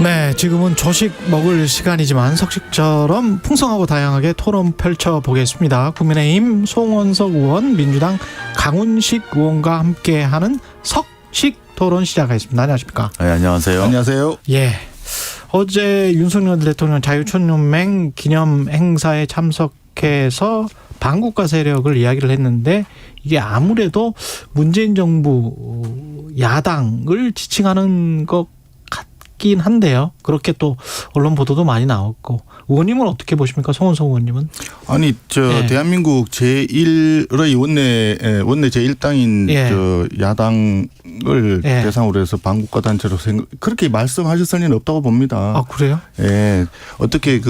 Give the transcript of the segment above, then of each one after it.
네, 지금은 조식 먹을 시간이지만 석식처럼 풍성하고 다양하게 토론 펼쳐보겠습니다. 국민의힘 송원석 의원, 민주당 강훈식 의원과 함께하는 석식 토론 시작하겠습니다. 안녕하십니까? 네, 안녕하세요. 안녕하세요. 예, 어제 윤석열 대통령 자유촌연맹 기념 행사에 참석해서 반국가 세력을 이야기를 했는데 이게 아무래도 문재인 정부 야당을 지칭하는 것 긴 한데요. 그렇게 또 언론 보도도 많이 나왔고, 의원님은 어떻게 보십니까, 송원석 의원님은? 아니 예. 대한민국 제1의 원내 제1당인 야당을 대상으로 해서 반국가 단체로 그렇게 말씀하셨을 리는 없다고 봅니다. 아, 그래요? 예, 어떻게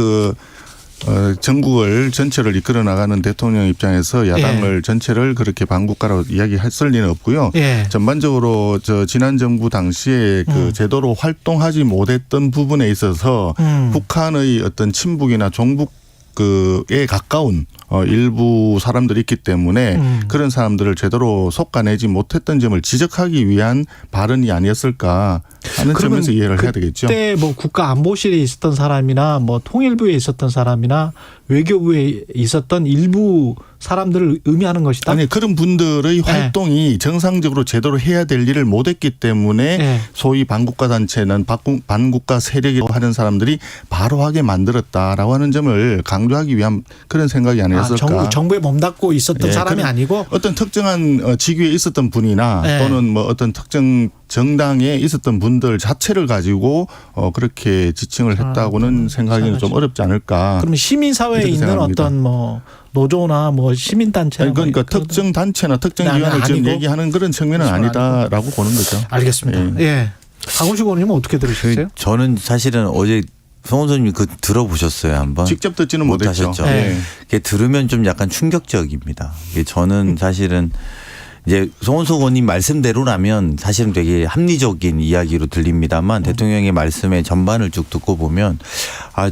전국을 전체를 이끌어 나가는 대통령 입장에서 야당을 전체를 그렇게 반국가라고 이야기했을 리는 없고요. 전반적으로 지난 정부 당시에 제대로 활동하지 못했던 부분에 있어서 북한의 어떤 친북이나 종북에 가까운 일부 사람들이 있기 때문에 그런 사람들을 제대로 속아내지 못했던 점을 지적하기 위한 발언이 아니었을까 하는 점에서 이해를 해야 되겠죠. 그때 뭐 국가안보실에 있었던 사람이나 뭐 통일부에 있었던 사람이나 외교부에 있었던 일부 사람들을 의미하는 것이다. 아니, 그런 분들의 활동이 정상적으로 제대로 해야 될 일을 못했기 때문에 소위 반국가 단체는 반국가 세력이라고 하는 사람들이 바로 하게 만들었다라고 하는 점을 강조하기 위한 그런 생각이 아니었을까. 정부에 몸담고 있었던 사람이 아니고 어떤 특정한 직위에 있었던 분이나 또는 뭐 어떤 특정 정당에 있었던 분들 자체를 가지고 그렇게 지칭을 했다고는 생각하기는 좀 어렵지 않을까. 그러면 시민사회에 있는 생각합니다. 어떤 뭐 노조나 뭐 시민단체나 그러니까 특정 단체나 특정 기관을 지금 얘기하는 그런 측면은 아니다라고 보는 거죠. 알겠습니다. 예. 강훈식 의원님은 어떻게 들으셨어요? 저는 사실은 어제 송원석님 들어보셨어요, 한번? 직접 듣지는 못했죠. 그게 들으면 좀 약간 충격적입니다. 저는 사실은 이제 송원석 의원님 말씀대로라면 사실은 되게 합리적인 이야기로 들립니다만 대통령의 말씀의 전반을 쭉 듣고 보면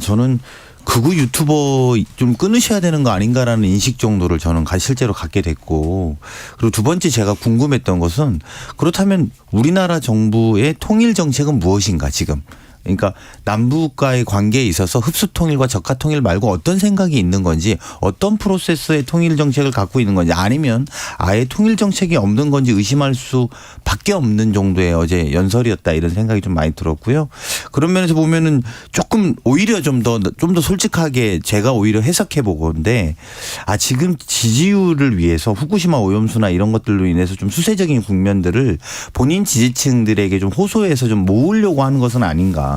저는 극우 유튜버 좀 끊으셔야 되는 거 아닌가라는 인식 정도를 저는 실제로 갖게 됐고, 그리고 두 번째 제가 궁금했던 것은 그렇다면 우리나라 정부의 통일 정책은 무엇인가 지금. 그러니까 남북과의 관계에 있어서 흡수통일과 적화통일 말고 어떤 생각이 있는 건지, 어떤 프로세스의 통일 정책을 갖고 있는 건지, 아니면 아예 통일 정책이 없는 건지 의심할 수밖에 없는 정도의 어제 연설이었다, 이런 생각이 좀 많이 들었고요. 그런 면에서 보면은 조금 오히려 좀 더 솔직하게 제가 오히려 해석해 보건데, 지금 지지율을 위해서 후쿠시마 오염수나 이런 것들로 인해서 좀 수세적인 국면들을 본인 지지층들에게 좀 호소해서 좀 모으려고 하는 것은 아닌가,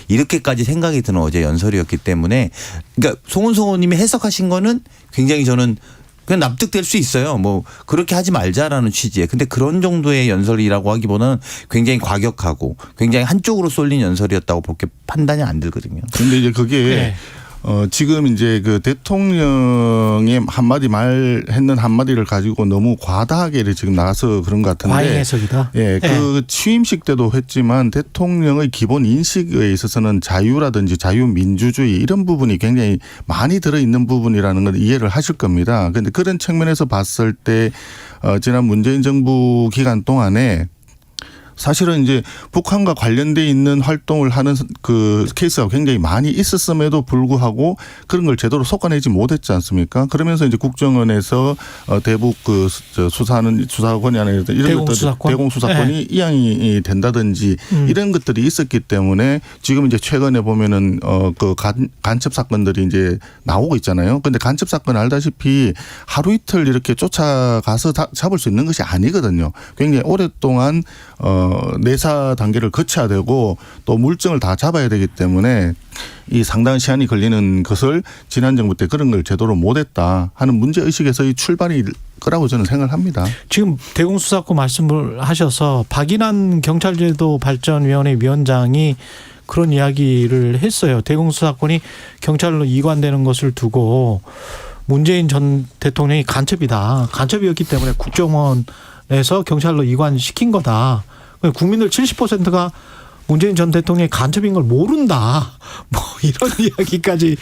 이렇게까지 생각이 드는 어제 연설이었기 때문에, 그러니까 송원석 의원님이 해석하신 거는 굉장히 저는 그냥 납득될 수 있어요. 뭐 그렇게 하지 말자라는 취지에. 근데 그런 정도의 연설이라고 하기보다는 굉장히 과격하고 굉장히 한쪽으로 쏠린 연설이었다고 그렇게 판단이 안 들거든요. 그런데 이제 그게 지금 이제 그 대통령의 했는 한마디를 가지고 너무 과다하게 지금 나와서 그런 것 같은데. 과잉 해석이다. 그 취임식 때도 했지만 대통령의 기본 인식에 있어서는 자유라든지 자유민주주의 이런 부분이 굉장히 많이 들어있는 부분이라는 걸 이해를 하실 겁니다. 그런데 그런 측면에서 봤을 때 지난 문재인 정부 기간 동안에 사실은 이제 북한과 관련돼 있는 활동을 하는 그 케이스가 굉장히 많이 있었음에도 불구하고 그런 걸 제대로 속아내지 못했지 않습니까? 그러면서 이제 국정원에서 대북 수사권이 아니라 이런 것들 대공 수사권이 이양이 된다든지 이런 것들이 있었기 때문에 지금 이제 최근에 보면은 그 간첩 사건들이 이제 나오고 있잖아요. 그런데 간첩 사건 알다시피 하루 이틀 이렇게 쫓아가서 잡을 수 있는 것이 아니거든요. 굉장히 오랫동안 내사 단계를 거쳐야 되고 또 물증을 다 잡아야 되기 때문에 이 상당한 시간이 걸리는 것을 지난 정부 때 그런 걸 제대로 못했다 하는 문제의식에서의 출발이 거라고 저는 생각을 합니다. 지금 대공수사권 말씀을 하셔서 박인환 경찰제도 발전위원회 위원장이 그런 이야기를 했어요. 대공수사권이 경찰로 이관되는 것을 두고 문재인 전 대통령이 간첩이었기 때문에 국정원에서 경찰로 이관시킨 거다. 국민들 70%가 문재인 전 대통령이 간첩인 걸 모른다. 뭐 이런 이야기까지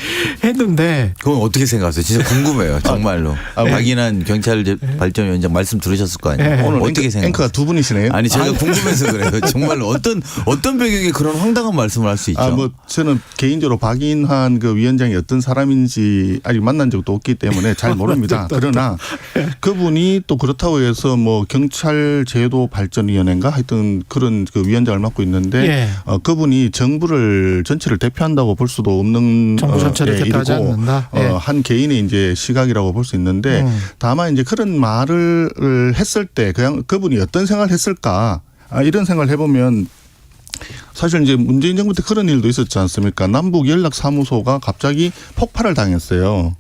했는데 그건 어떻게 생각하세요? 진짜 궁금해요. 정말로. 박인환 경찰 발전위원장 말씀 들으셨을 거 아니에요. 네. 오늘 어떻게 생각하세요? 앵커가 두 분이시네요. 아니 제가 궁금해서 그래요. 정말로 어떤 배경에 그런 황당한 말씀을 할 수 있죠? 뭐 저는 개인적으로 박인환 그 위원장이 어떤 사람인지 아직 만난 적도 없기 때문에 잘 모릅니다. 그러나 그분이 또 그렇다고 해서 뭐 경찰 제도 발전위원회인가 하여튼 그런 그 위원장을 맡고 있는데 예. 그분이 정부를 전체를 대표한다고 볼 수도 없는 정부 전체를 대표하지 일이고 않는다. 예. 한 개인의 이제 시각이라고 볼 수 있는데 다만 이제 그런 말을 했을 때 그냥 그분이 어떤 생각을 했을까 이런 생각을 해보면 사실 이제 문재인 정부 때 그런 일도 있었지 않습니까? 남북 연락 사무소가 갑자기 폭발을 당했어요.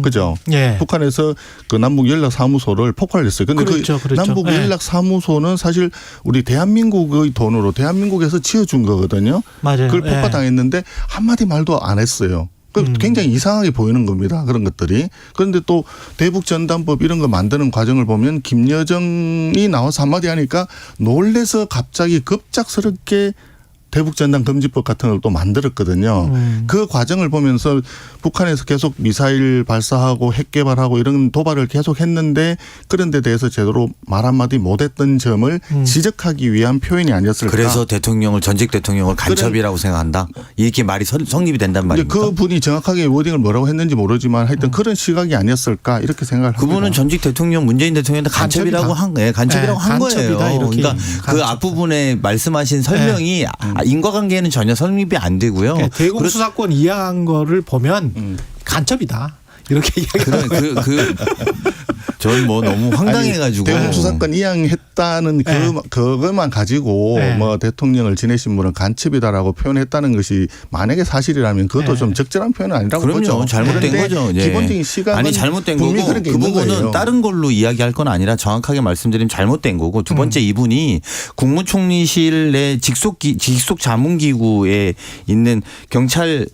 그죠? 예. 북한에서 그 남북 연락 사무소를 폭발했어요. 근데 그렇죠, 그 그렇죠. 남북 예. 연락 사무소는 사실 우리 대한민국의 돈으로 대한민국에서 지어준 거거든요. 맞아요. 그걸 폭파당했는데 한마디 말도 안 했어요. 굉장히 이상하게 보이는 겁니다. 그런 것들이. 그런데 또 대북전단법 이런 거 만드는 과정을 보면 김여정이 나와서 한마디 하니까 놀래서 갑자기 급작스럽게 대북전단 금지법 같은 걸 또 만들었거든요. 그 과정을 보면서 북한에서 계속 미사일 발사하고 핵 개발하고 이런 도발을 계속 했는데 그런 데 대해서 제대로 말 한마디 못했던 점을 지적하기 위한 표현이 아니었을까. 그래서 전직 대통령을 간첩이라고 생각한다. 이렇게 말이 성립이 된단 말입니까? 그 분이 정확하게 워딩을 뭐라고 했는지 모르지만 하여튼 그런 시각이 아니었을까 이렇게 생각을 합니다. 그분은 전직 대통령 문재인 대통령한테 간첩이라고 한 거예요. 간첩이라고 한 거예요. 간첩이다, 이렇게. 그러니까 그 앞부분에 말씀하신 설명이 인과관계는 전혀 성립이 안 되고요. 대공 수사권 이양한 거를 보면 간첩이다. 이렇게 이야기하는 거예요. 전 뭐 너무 황당해가지고. 대공 수사권 이양했다는 그것만 가지고 뭐 대통령을 지내신 분은 간첩이다라고 표현했다는 것이 만약에 사실이라면 그것도 좀 적절한 표현은 아니라고 그럼요. 보죠. 잘못된 거죠. 예. 기본적인 시각은 아니 잘못된 거고 그런 게 그 있는 부분은 거예요. 다른 걸로 이야기할 건 아니라 정확하게 말씀드리면 잘못된 거고 두 번째 이분이 국무총리실 내 직속 자문기구에 있는 경찰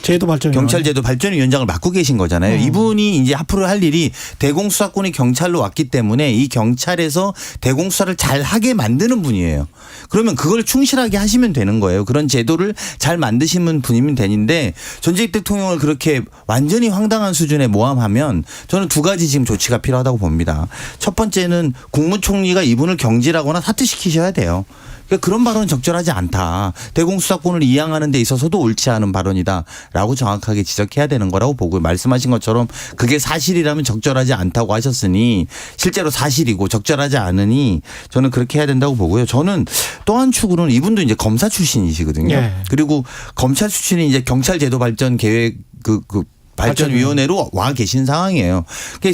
경찰제도 발전위원장을 맡고 계신 거잖아요. 이분이 이제 앞으로 할 일이 대공수사권이 경찰로 왔기 때문에 이 경찰에서 대공수사를 잘 하게 만드는 분이에요. 그러면 그걸 충실하게 하시면 되는 거예요. 그런 제도를 잘 만드시는 분이면 되는데 전직 대통령을 그렇게 완전히 황당한 수준에 모함하면 저는 두 가지 지금 조치가 필요하다고 봅니다. 첫 번째는 국무총리가 이분을 경질하거나 사퇴시키셔야 돼요. 그러니까 그런 발언은 적절하지 않다. 대공수사권을 이양하는 데 있어서도 옳지 않은 발언이다라고 정확하게 지적해야 되는 거라고 보고 말씀하신 것처럼 그게 사실이라면 적절하지 않다고 하셨으니 실제로 사실이고 적절하지 않으니 저는 그렇게 해야 된다고 보고요. 저는 또 한 축으로는 이분도 이제 검사 출신이시거든요. 예. 그리고 검찰 출신이 이제 경찰제도 발전 계획 발전위원회로 와 계신 상황이에요.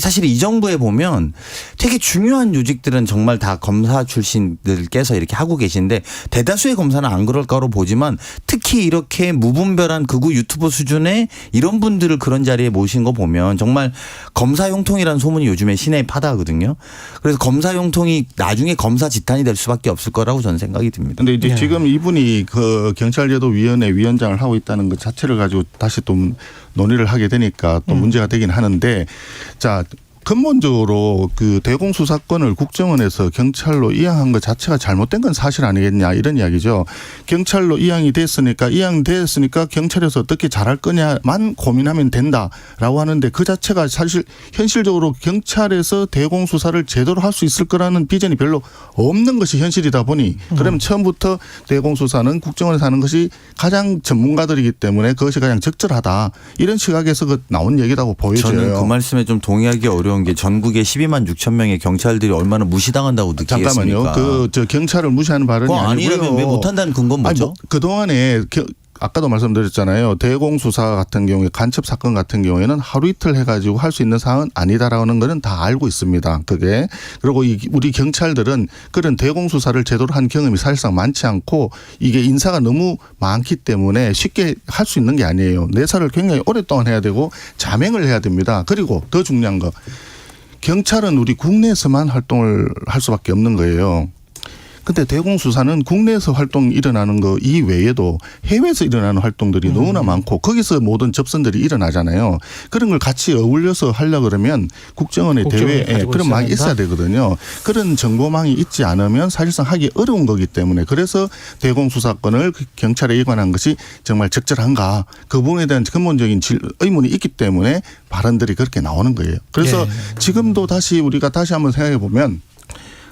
사실 이 정부에 보면 되게 중요한 요직들은 정말 다 검사 출신들께서 이렇게 하고 계신데 대다수의 검사는 안 그럴 거로 보지만 특히 이렇게 무분별한 극우 유튜버 수준의 이런 분들을 그런 자리에 모신 거 보면 정말 검사 용통이라는 소문이 요즘에 시내에 파다하거든요. 그래서 검사 용통이 나중에 검사 지탄이 될 수밖에 없을 거라고 저는 생각이 듭니다. 그런데 이제 지금 이분이 그 경찰제도위원회 위원장을 하고 있다는 것 자체를 가지고 다시 또 논의를 하게 되니까 또 문제가 되긴 하는데 자 근본적으로 그 대공수사권을 국정원에서 경찰로 이양한 것 자체가 잘못된 건 사실 아니겠냐 이런 이야기죠. 경찰로 이양됐으니까 경찰에서 어떻게 잘할 거냐만 고민하면 된다라고 하는데 그 자체가 사실 현실적으로 경찰에서 대공수사를 제대로 할 수 있을 거라는 비전이 별로 없는 것이 현실이다 보니 그러면 처음부터 대공수사는 국정원에서 하는 것이 가장 전문가들이기 때문에 그것이 가장 적절하다 이런 시각에서 나온 얘기라고 보여져요. 저는 그 말씀에 좀 동의하기 어려운 게 전국에 12만 6천 명의 경찰들이 얼마나 무시당한다고 느끼겠습니까? 잠깐만요. 저 경찰을 무시하는 발언이 아니고요. 아니라면 왜 못한다는 근거는 뭐죠? 그동안에 아까도 말씀드렸잖아요. 대공수사 같은 경우에 간첩 사건 같은 경우에는 하루 이틀 해가지고 할 수 있는 사항은 아니다라는 거는 다 알고 있습니다. 그게. 그리고 우리 경찰들은 그런 대공수사를 제대로 한 경험이 사실상 많지 않고 이게 인사가 너무 많기 때문에 쉽게 할 수 있는 게 아니에요. 내사를 굉장히 오랫동안 해야 되고 자명을 해야 됩니다. 그리고 더 중요한 거. 경찰은 우리 국내에서만 활동을 할 수밖에 없는 거예요. 근데 대공수사는 국내에서 활동이 일어나는 거 이외에도 해외에서 일어나는 활동들이 너무나 많고 거기서 모든 접선들이 일어나잖아요. 그런 걸 같이 어울려서 하려고 그러면 국정원의 국정원이 대외에 가지고 그런 망이 있어야 있어야 되거든요. 그런 정보망이 있지 않으면 사실상 하기 어려운 거기 때문에 그래서 대공수사권을 경찰에 이관한 것이 정말 적절한가 그 부분에 대한 근본적인 의문이 있기 때문에 발언들이 그렇게 나오는 거예요. 그래서 지금도 우리가 다시 한번 생각해 보면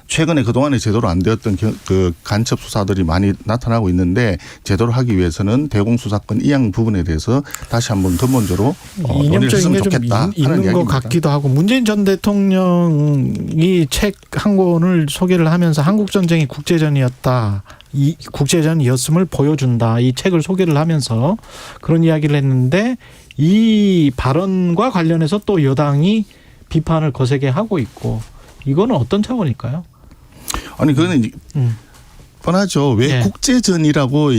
최근에 그동안에 제대로 안 되었던 그 간첩 수사들이 많이 나타나고 있는데 제대로 하기 위해서는 대공수사권 이양 부분에 대해서 다시 한번 근본적으로 논의를 이념적인 했으면 게 좀 좋겠다 하는 있는 것 이야기입니다. 같기도 하고 문재인 전 대통령이 책 한 권을 소개를 하면서 한국 전쟁이 국제전이었다. 이 국제전이었음을 보여준다. 이 책을 소개를 하면서 그런 이야기를 했는데 이 발언과 관련해서 또 여당이 비판을 거세게 하고 있고 이거는 어떤 차원일까요? 아니 그거는 뻔하죠. 왜 국제전이라고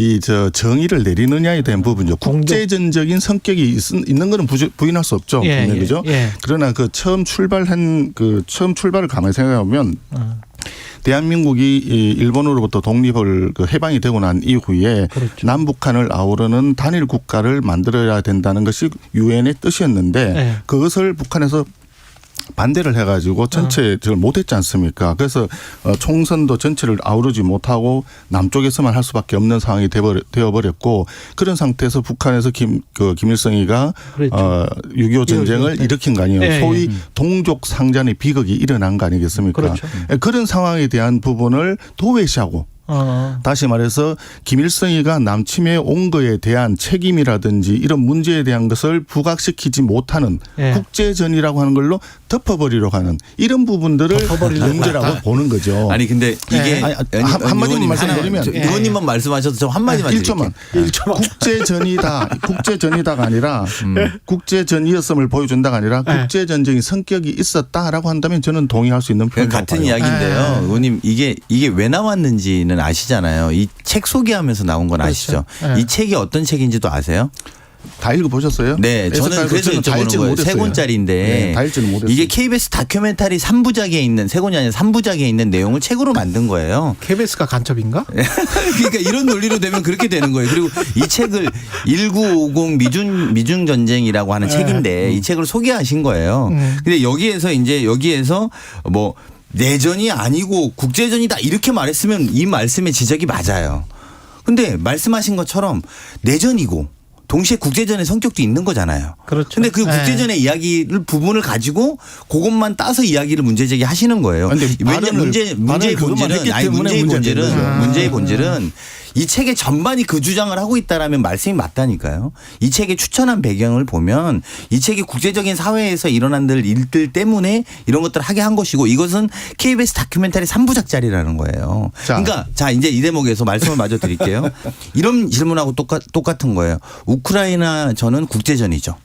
정의를 내리느냐에 대한 부분이죠. 국제전적인 성격이 있는 거는 부인할 수 없죠. 그죠? 그러나 그 처음 출발을 가만히 생각해 보면 대한민국이 일본으로부터 독립을 해방이 되고 난 이후에 그렇죠. 남북한을 아우르는 단일 국가를 만들어야 된다는 것이 유엔의 뜻이었는데 그것을 북한에서 반대를 해가지고 전체를 못했지 않습니까? 그래서 총선도 전체를 아우르지 못하고 남쪽에서만 할 수밖에 없는 상황이 되어버렸고 그런 상태에서 북한에서 김일성이가 그렇죠. 6.25 전쟁을 일으킨 거 아니에요. 소위 동족 상잔의 비극이 일어난 거 아니겠습니까? 그렇죠. 그런 상황에 대한 부분을 도외시하고 다시 말해서 김일성이가 남침해 온 거에 대한 책임이라든지 이런 문제에 대한 것을 부각시키지 못하는 국제전이라고 하는 걸로 덮어버리려고 하는 이런 부분들을 문제라고 보는 거죠. 아니 근데 이게 한마디만 말씀드리면 의원님만 말씀하셔도 저 한마디만 1초만. 국제전이다가 아니라 국제전이었음을 보여준다가 아니라 국제전적인 성격이 있었다라고 한다면 저는 동의할 수 있는 표현이라고 같은 이야기인데요. 의원님 이게 왜 나왔는지는 아시잖아요. 이 책 소개하면서 나온 건 아시죠? 이 책이 어떤 책인지도 아세요? 다 읽어보셨어요? 네. 저는 그래서 여쭤보는 거예요. 세 권짜리인데 이게 KBS 다큐멘터리 3부작에 있는 세 권이 아니라 3부작에 있는 내용을 책으로 만든 거예요. KBS가 간첩인가? 그러니까 이런 논리로 되면 그렇게 되는 거예요. 그리고 이 책을 1950 미중 전쟁이라고 하는 책인데 이 책을 소개하신 거예요. 근데 여기에서 뭐 내전이 아니고 국제전이다 이렇게 말했으면 이 말씀의 지적이 맞아요. 근데 말씀하신 것처럼 내전이고 동시에 국제전의 성격도 있는 거잖아요. 그렇죠. 근데 그 국제전의 이야기를 부분을 가지고 그것만 따서 이야기를 문제제기 하시는 거예요. 왜냐하면 문제의 본질은 이 책의 전반이 그 주장을 하고 있다라면 말씀이 맞다니까요. 이 책의 추천한 배경을 보면 이 책이 국제적인 사회에서 일어난 일들 때문에 이런 것들을 하게 한 것이고 이것은 KBS 다큐멘터리 3부작짜리라는 거예요. 그러니까 이제 이 대목에서 말씀을 마저 드릴게요. 이런 질문하고 똑같은 거예요. 우크라이나 전은 국제전이죠.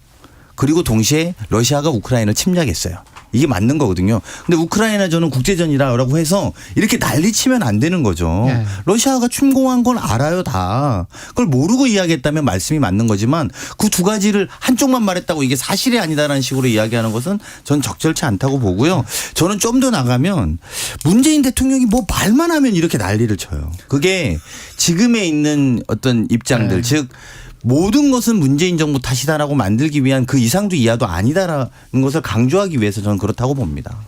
그리고 동시에 러시아가 우크라이나를 침략했어요. 이게 맞는 거거든요. 근데 우크라이나전은 국제전이라고 해서 이렇게 난리치면 안 되는 거죠. 러시아가 침공한 건 알아요 다. 그걸 모르고 이야기했다면 말씀이 맞는 거지만 그 두 가지를 한쪽만 말했다고 이게 사실이 아니다라는 식으로 이야기하는 것은 전 적절치 않다고 보고요. 저는 좀 더 나가면 문재인 대통령이 뭐 말만 하면 이렇게 난리를 쳐요. 그게 지금에 있는 어떤 입장들 즉 모든 것은 문재인 정부 탓이다라고 만들기 위한 그 이상도 이하도 아니다라는 것을 강조하기 위해서 저는 그렇다고 봅니다.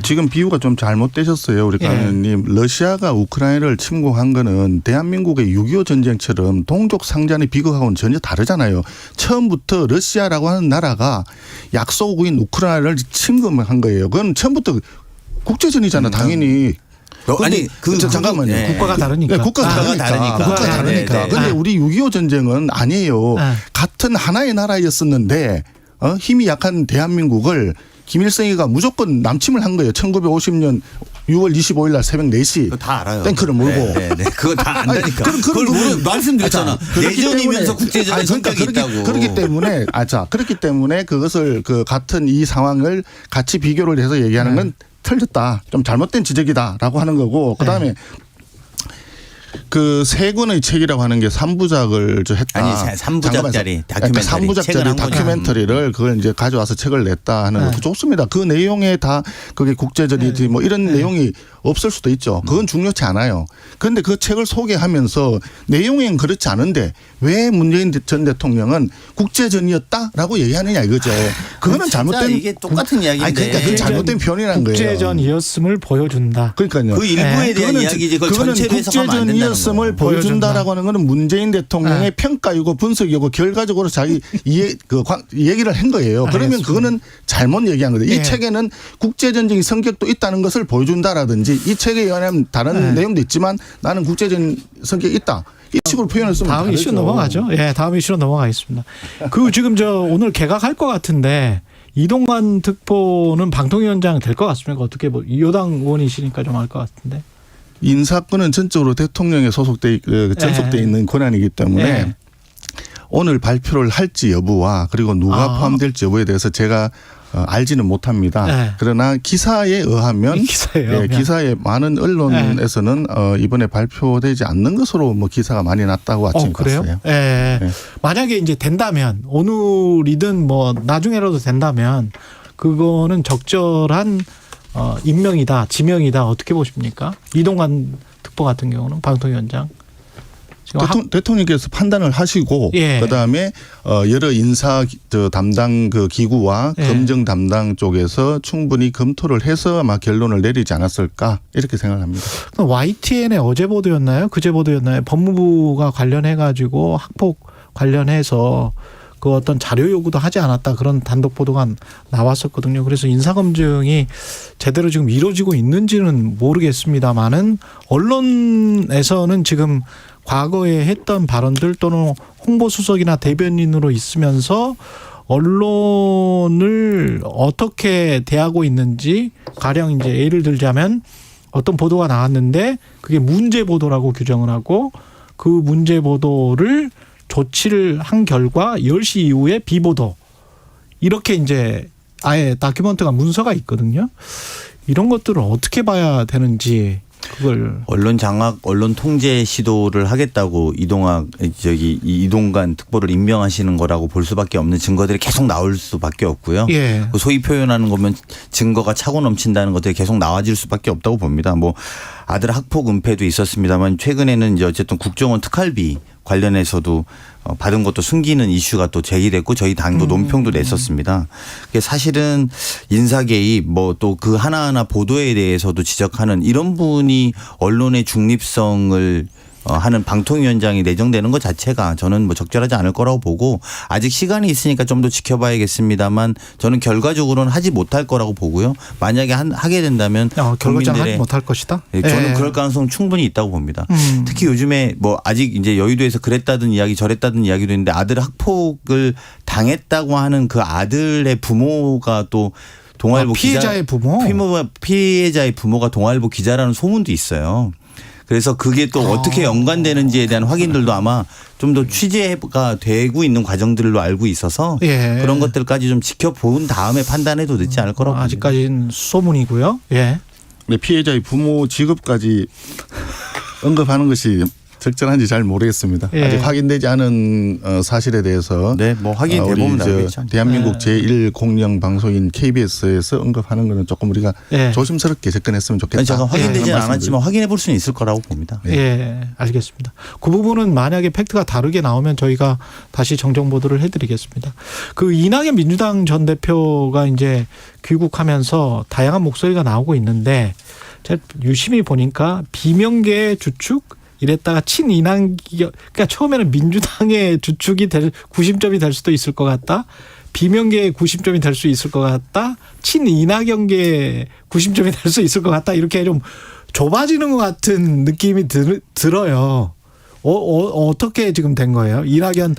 지금 비유가 좀 잘못되셨어요. 우리 강 의원님. 러시아가 우크라이나를 침공한 거는 대한민국의 6.25 전쟁처럼 동족 상잔의 비극하고는 전혀 다르잖아요. 처음부터 러시아라고 하는 나라가 약소국인 우크라이나를 침공한 거예요. 그건 처음부터 국제전이잖아 당연히. 아니 잠깐만요. 국가가 다르니까. 국가가 다르니까. 근데 우리 6.25 전쟁은 아니에요. 같은 하나의 나라였었는데 힘이 약한 대한민국을 김일성이가 무조건 남침을 한 거예요. 1950년 6월 25일 날 새벽 4시. 다 알아요. 탱크를 몰고. 그거 다 안다니까. 그걸 말씀드렸잖아. 내전이면서 국제전의 성격이 있다고. 그렇기 때문에 그것을 같은 이 상황을 같이 비교를 해서 얘기하는 건 틀렸다. 좀 잘못된 지적이다라고 하는 거고 그다음에 그 세 권의 책이라고 하는 게 3부작을 했다. 아니 3부작짜리 다큐멘터리. 그러니까 3부작짜리 다큐멘터리를 그걸 이제 가져와서 책을 냈다 하는 거 좋습니다. 그 내용에 다 그게 국제전이지 뭐 이런 내용이 없을 수도 있죠. 그건 중요치 않아요. 그런데 그 책을 소개하면서 내용엔 그렇지 않은데 왜 문재인 전 대통령은 국제전이었다라고 얘기하느냐 이거죠. 그거는 잘못된 이게 똑같은 이야기인데. 아니 그러니까 그건 잘못된 표현이라는 거예요. 국제전이었음을 보여준다. 그러니까요. 그 일부에 대한 이야기지. 그걸 전체로 해석하면 안 된다는 거. 국제전이었음을 보여준다라고 하는 것은 문재인 대통령의 평가이고 분석이고 결과적으로 자기 얘기를 한 거예요. 그러면 알겠습니다. 그거는 잘못 얘기한 거죠. 이 책에는 국제전적인 성격도 있다는 것을 보여준다라든지 이 책에 의하면 다른 내용도 있지만 나는 국제전 성격이 있다. 이 식으로 표현했으면 다음 이슈 넘어가죠. 예, 다음 이슈로 넘어가겠습니다. 그 지금 오늘 개각할 것 같은데 이동관 특보는 방통위원장 될 것 같습니까? 어떻게 여당 의원이시니까 좀 알 것 같은데. 인사권은 전적으로 대통령에 전속돼 있는 권한이기 때문에 오늘 발표를 할지 여부와 그리고 누가 포함될지 여부에 대해서 제가 알지는 못합니다. 그러나 기사에 의하면 기사에 많은 언론에서는 이번에 발표되지 않는 것으로 뭐 기사가 많이 났다고 아침에 그래요? 봤어요. 만약에 이제 된다면 오늘이든 뭐 나중에라도 된다면 그거는 적절한 임명이다, 지명이다 어떻게 보십니까? 이동관 특보 같은 경우는 방통위원장. 대통령께서 판단을 하시고 그다음에 여러 인사 담당 그 기구와 검증 담당 쪽에서 충분히 검토를 해서 아마 결론을 내리지 않았을까 이렇게 생각합니다. YTN의 어제 보도였나요? 그제 보도였나요? 법무부가 관련해 가지고 학폭 관련해서 그 어떤 자료 요구도 하지 않았다 그런 단독 보도가 나왔었거든요. 그래서 인사검증이 제대로 지금 이루어지고 있는지는 모르겠습니다만은 언론에서는 지금 과거에 했던 발언들 또는 홍보수석이나 대변인으로 있으면서 언론을 어떻게 대하고 있는지 가령 이제 예를 들자면 어떤 보도가 나왔는데 그게 문제 보도라고 규정을 하고 그 문제 보도를 조치를 한 결과 10시 이후에 비보도 이렇게 이제 아예 다큐멘터리가 문서가 있거든요. 이런 것들을 어떻게 봐야 되는지 그걸 언론 장악, 언론 통제 시도를 하겠다고 이동관 특보를 임명하시는 거라고 볼 수밖에 없는 증거들이 계속 나올 수밖에 없고요. 소위 표현하는 거면 증거가 차고 넘친다는 것들이 계속 나와질 수밖에 없다고 봅니다. 뭐 아들 학폭 은폐도 있었습니다만 최근에는 이제 어쨌든 국정원 특활비 관련해서도 받은 것도 숨기는 이슈가 또 제기됐고 저희 당도 논평도 냈었습니다. 사실은 인사 개입 뭐 또 그 하나하나 보도에 대해서도 지적하는 이런 분이 언론의 중립성을 하는 방통위원장이 내정되는 것 자체가 저는 뭐 적절하지 않을 거라고 보고 아직 시간이 있으니까 좀 더 지켜봐야겠습니다만 저는 결과적으로는 하지 못할 거라고 보고요. 만약에 하게 된다면 결과적으로 하지 못할 것이다. 저는 그럴 가능성 충분히 있다고 봅니다. 특히 요즘에 뭐 아직 이제 여의도에서 그랬다든 이야기 저랬다든 이야기도 있는데 아들 학폭을 당했다고 하는 그 아들의 부모가 또 동아일보 피해자의 피해자의 부모가 동아일보 기자라는 소문도 있어요. 그래서 그게 또 어떻게 연관되는지에 대한 확인들도 아마 좀 더 취재가 되고 있는 과정들로 알고 있어서 그런 것들까지 좀 지켜본 다음에 판단해도 늦지 않을 거라고 봅니다. 아직까지는 소문이고요. 네, 피해자의 부모 직업까지 언급하는 것이 적절한지 잘 모르겠습니다. 아직 확인되지 않은 사실에 대해서 뭐 확인되면 나오겠죠. 대한민국 제1공영 방송인 KBS에서 언급하는 것은 조금 우리가 조심스럽게 접근했으면 좋겠다. 제가 확인되지는 않았지만 확인해 볼 수는 있을 거라고 봅니다. 알겠습니다. 그 부분은 만약에 팩트가 다르게 나오면 저희가 다시 정정 보도를 해드리겠습니다. 그 이낙연 민주당 전 대표가 이제 귀국하면서 다양한 목소리가 나오고 있는데 제가 유심히 보니까 비명계의 주축 이랬다가 그러니까 처음에는 민주당의 주축이 구심점이 될 수도 있을 것 같다. 비명계의 구심점이 될 수 있을 것 같다. 친이낙연계의 구심점이 될 수 있을 것 같다. 이렇게 좀 좁아지는 것 같은 느낌이 들어요. 어떻게 지금 된 거예요? 이낙연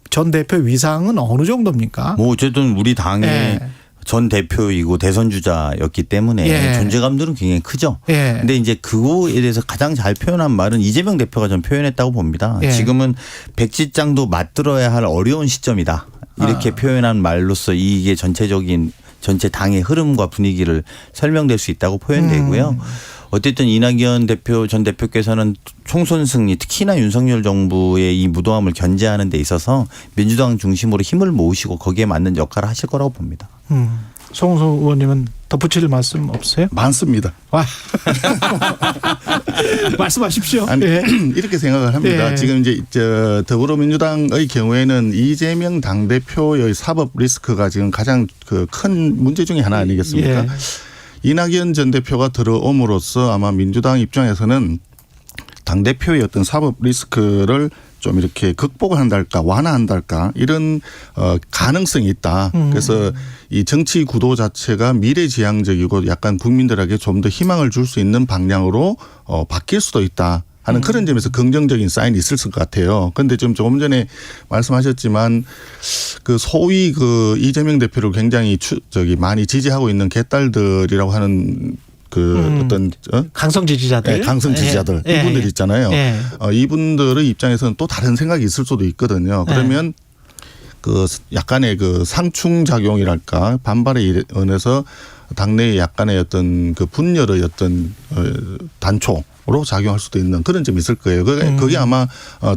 전 대표 위상은 어느 정도입니까? 뭐 어쨌든 우리 당의 전 대표이고 대선 주자였기 때문에 존재감들은 굉장히 크죠. 근데 이제 그거에 대해서 가장 잘 표현한 말은 이재명 대표가 전 표현했다고 봅니다. 지금은 백지장도 맞들어야 할 어려운 시점이다. 이렇게 표현한 말로써 이게 전체 당의 흐름과 분위기를 설명될 수 있다고 표현되고요. 어쨌든 이낙연 전 대표께서는 총선 승리 특히나 윤석열 정부의 이 무도함을 견제하는 데 있어서 민주당 중심으로 힘을 모으시고 거기에 맞는 역할을 하실 거라고 봅니다. 송은수 의원님은 덧붙일 말씀 없어요? 많습니다. 와. 말씀하십시오. 아니, 예. 이렇게 생각을 합니다. 예. 지금 이제 더불어민주당의 경우에는 이재명 당대표의 사법 리스크가 지금 가장 그 큰 문제 중에 하나 아니겠습니까? 예. 이낙연 전 대표가 들어옴으로써 아마 민주당 입장에서는 당대표의 어떤 사법 리스크를 좀 이렇게 극복을 한달까 완화한달까 이런 가능성이 있다. 그래서 이 정치 구도 자체가 미래지향적이고 약간 국민들에게 좀 더 희망을 줄 수 있는 방향으로 바뀔 수도 있다. 하는 그런 점에서 긍정적인 사인이 있을 것 같아요. 그런데 지금 조금 전에 말씀하셨지만 그 소위 그 이재명 대표를 굉장히 많이 지지하고 있는 개딸들이라고 하는 그 어떤 강성 지지자들, 네, 강성 지지자들 예. 이분들 있잖아요. 예. 이분들의 입장에서는 또 다른 생각이 있을 수도 있거든요. 그러면 그 약간의 그 상충 작용이랄까 반발에 의해서 당내에 약간의 어떤 그 분열의 어떤 단초로 작용할 수도 있는 그런 점이 있을 거예요. 그게 아마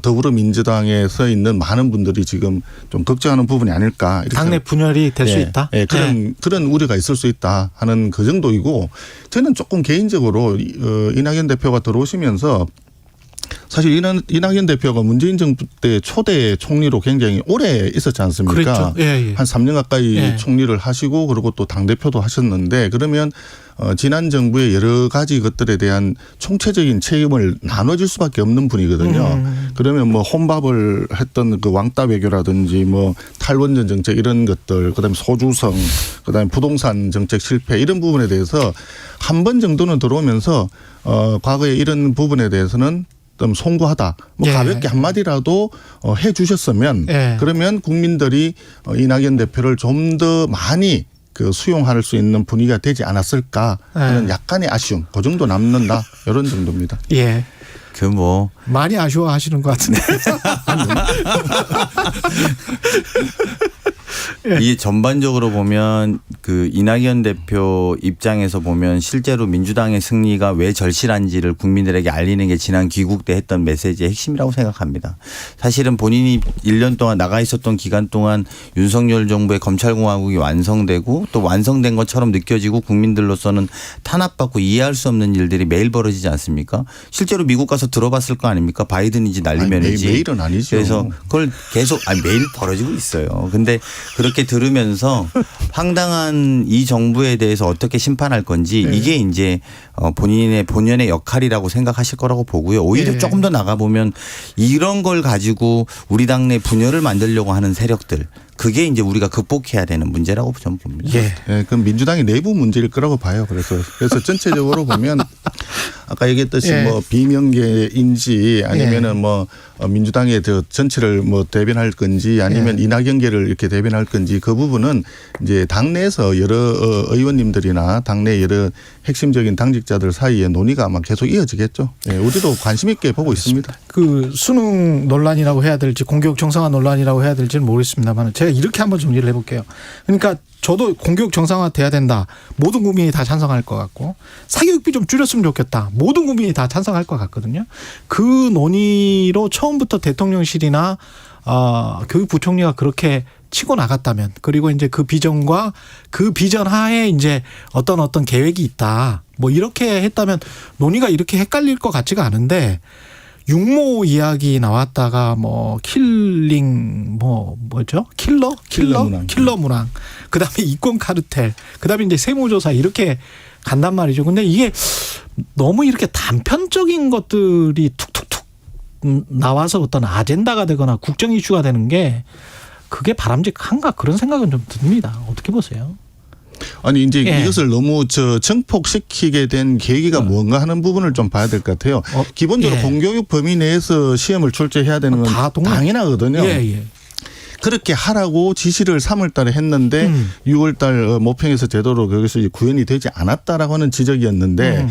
더불어민주당에서 있는 많은 분들이 지금 좀 걱정하는 부분이 아닐까. 이렇게 당내 분열이 될 수 예, 있다. 예, 그런 우려가 있을 수 있다 하는 그 정도이고 저는 조금 개인적으로 이낙연 대표가 들어오시면서 사실 이낙연 대표가 문재인 정부 때 초대 총리로 굉장히 오래 있었지 않습니까? 그렇죠. 예, 예. 한 3년 가까이 예. 총리를 하시고 그리고 또 당대표도 하셨는데 그러면 지난 정부의 여러 가지 것들에 대한 총체적인 책임을 나눠줄 수밖에 없는 분이거든요. 그러면 뭐 혼밥을 했던 그 왕따 외교라든지 뭐 탈원전 정책 이런 것들 그다음에 소주성 그다음에 부동산 정책 실패 이런 부분에 대해서 한 번 정도는 들어오면서 과거에 이런 부분에 대해서는 좀 송구하다. 뭐 예. 가볍게 한마디라도 해 주셨으면 예. 그러면 국민들이 이낙연 대표를 좀 더 많이 그 수용할 수 있는 분위기가 되지 않았을까 하는 약간의 아쉬움. 그 정도 남는다. 이런 정도입니다. 예. 그 뭐 많이 아쉬워하시는 것 같은데. 이게 전반적으로 보면 그 이낙연 대표 입장에서 보면 실제로 민주당의 승리가 왜 절실한지를 국민들에게 알리는 게 지난 귀국 때 했던 메시지의 핵심이라고 생각합니다. 사실은 본인이 1년 동안 나가 있었던 기간 동안 윤석열 정부의 검찰공화국이 완성되고 또 완성된 것처럼 느껴지고 국민들로서는 탄압받고 이해할 수 없는 일들이 매일 벌어지지 않습니까? 실제로 미국 가서 들어봤을 거 아닙니까? 바이든인지 날리면이지. 매일은 아니죠. 그래서 그걸 계속 매일 벌어지고 있어요. 근데 그렇게 들으면서 황당한 이 정부에 대해서 어떻게 심판할 건지 이게 이제 본연의 역할이라고 생각하실 거라고 보고요. 오히려 조금 더 나가보면 이런 걸 가지고 우리 당내 분열을 만들려고 하는 세력들 그게 이제 우리가 극복해야 되는 문제라고 저는 봅니다. 예. 예, 그건 민주당의 내부 문제일 거라고 봐요. 그래서 전체적으로 보면 아까 얘기했듯이 예. 뭐 비명계인지 아니면은 뭐 민주당의 저 전체를 뭐 대변할 건지 아니면 이낙연계를 이렇게 대변할 건지 그 부분은 이제 당내에서 여러 의원님들이나 당내 여러 핵심적인 당직자들 사이에 논의가 아마 계속 이어지겠죠. 예, 우리도 관심 있게 보고 있습니다. 그 수능 논란이라고 해야 될지 공교육 정상화 논란이라고 해야 될지는 모르겠습니다만 제가 이렇게 한번 정리를 해볼게요. 그러니까 저도 공교육 정상화 돼야 된다. 모든 국민이 다 찬성할 것 같고 사교육비 좀 줄였으면 좋겠다. 모든 국민이 다 찬성할 것 같거든요. 그 논의로 처음부터 대통령실이나 교육부총리가 그렇게 치고 나갔다면 그리고 이제 그 비전과 그 비전 하에 이제 어떤 계획이 있다. 뭐 이렇게 했다면 논의가 이렇게 헷갈릴 것 같지가 않은데 육모 이야기 나왔다가 뭐 킬링 뭐죠? 킬러 문항. 그다음에 이권 카르텔. 그다음에 이제 세무조사 이렇게 간단 말이죠. 근데 이게 너무 이렇게 단편적인 것들이 툭툭툭 나와서 어떤 아젠다가 되거나 국정 이슈가 되는 게 그게 바람직한가 그런 생각은 좀 듭니다. 어떻게 보세요? 아니 이제 예. 이것을 너무 정폭시키게 된 계기가 뭔가 하는 부분을 좀 봐야 될 것 같아요. 기본적으로 예. 공교육 범위 내에서 시험을 출제해야 되는 건 다 당연하거든요. 예. 그렇게 하라고 지시를 3월 달에 했는데 6월 달 모평에서 제대로 거기서 구현이 되지 않았다라고 하는 지적이었는데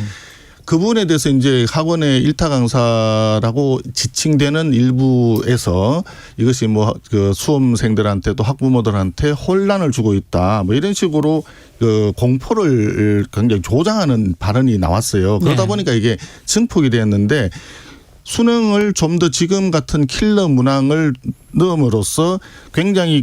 그 부분에 대해서 이제 학원의 일타 강사라고 지칭되는 일부에서 이것이 뭐 그 수험생들한테 또 학부모들한테 혼란을 주고 있다. 뭐 이런 식으로 그 공포를 굉장히 조장하는 발언이 나왔어요. 그러다 네. 보니까 이게 증폭이 되었는데 수능을 좀 더 지금 같은 킬러 문항을 넣음으로써 굉장히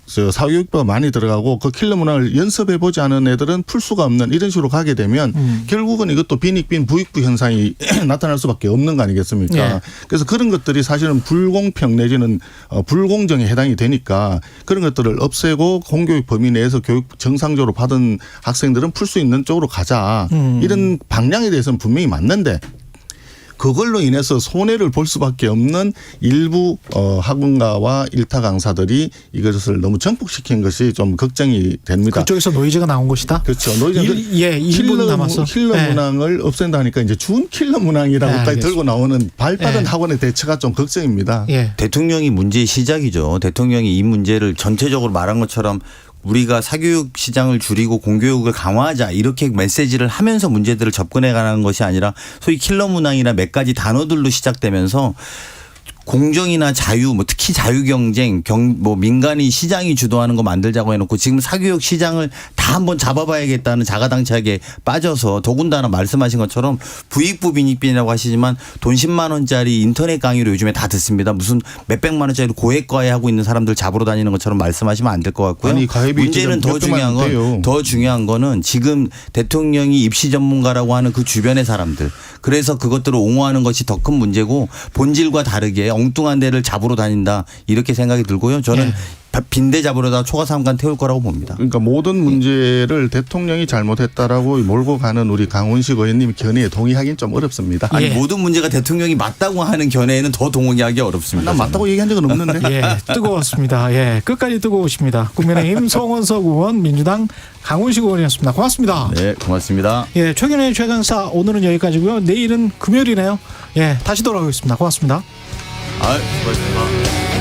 사교육비가 많이 들어가고 그 킬러 문항을 연습해 보지 않은 애들은 풀 수가 없는 이런 식으로 가게 되면 결국은 이것도 빈익빈 부익부 현상이 나타날 수밖에 없는 거 아니겠습니까? 예. 그래서 그런 것들이 사실은 불공평 내지는 불공정에 해당이 되니까 그런 것들을 없애고 공교육 범위 내에서 교육 정상적으로 받은 학생들은 풀 수 있는 쪽으로 가자. 이런 방향에 대해서는 분명히 맞는데 그걸로 인해서 손해를 볼 수밖에 없는 일부 학원가와 일타 강사들이 이것을 너무 정폭시킨 것이 좀 걱정이 됩니다. 그쪽에서 노이즈가 나온 것이다. 그렇죠. 노이즈는 1분 남았어. 킬러 네. 문항을 없앤다니까 이제 준 킬러 문항이라고까지 들고 나오는 발빠른 네. 학원의 대처가 좀 걱정입니다. 예. 대통령이 문제의 시작이죠. 대통령이 이 문제를 전체적으로 말한 것처럼 우리가 사교육 시장을 줄이고 공교육을 강화하자 이렇게 메시지를 하면서 문제들을 접근해 가는 것이 아니라 소위 킬러 문항이나 몇 가지 단어들로 시작되면서 공정이나 자유, 뭐 특히 자유경쟁, 뭐 민간이 시장이 주도하는 거 만들자고 해놓고 지금 사교육 시장을 다 한번 잡아봐야겠다는 자가당착에 빠져서 더군다나 말씀하신 것처럼 부익부 빈익빈이라고 하시지만 돈 10만 원짜리 인터넷 강의로 요즘에 다 듣습니다. 무슨 몇백만 원짜리 고액과외 하고 있는 사람들 잡으러 다니는 것처럼 말씀하시면 안 될 것 같고요. 아니, 가입이 문제는 더 중요한 거는 지금 대통령이 입시 전문가라고 하는 그 주변의 사람들 그래서 그것들을 옹호하는 것이 더 큰 문제고 본질과 다르게 엉뚱한 데를 잡으러 다닌다 이렇게 생각이 들고요. 저는 빈대 잡으러다 초가삼간 태울 거라고 봅니다. 그러니까 모든 문제를 대통령이 잘못했다라고 몰고 가는 우리 강훈식 의원님 견해에 동의하기는 좀 어렵습니다. 아니 예. 모든 문제가 대통령이 맞다고 하는 견해에는 더 동의하기 어렵습니다. 난 맞다고 얘기한 적은 없는데. 예, 뜨거웠습니다. 예, 끝까지 뜨거우십니다. 국민의힘 송원석 의원, 민주당 강훈식 의원이었습니다. 고맙습니다. 네, 고맙습니다. 예, 최근의 최강사 오늘은 여기까지고요. 내일은 금요일이네요. 예, 다시 돌아오겠습니다. 고맙습니다. 아, 고맙습니다.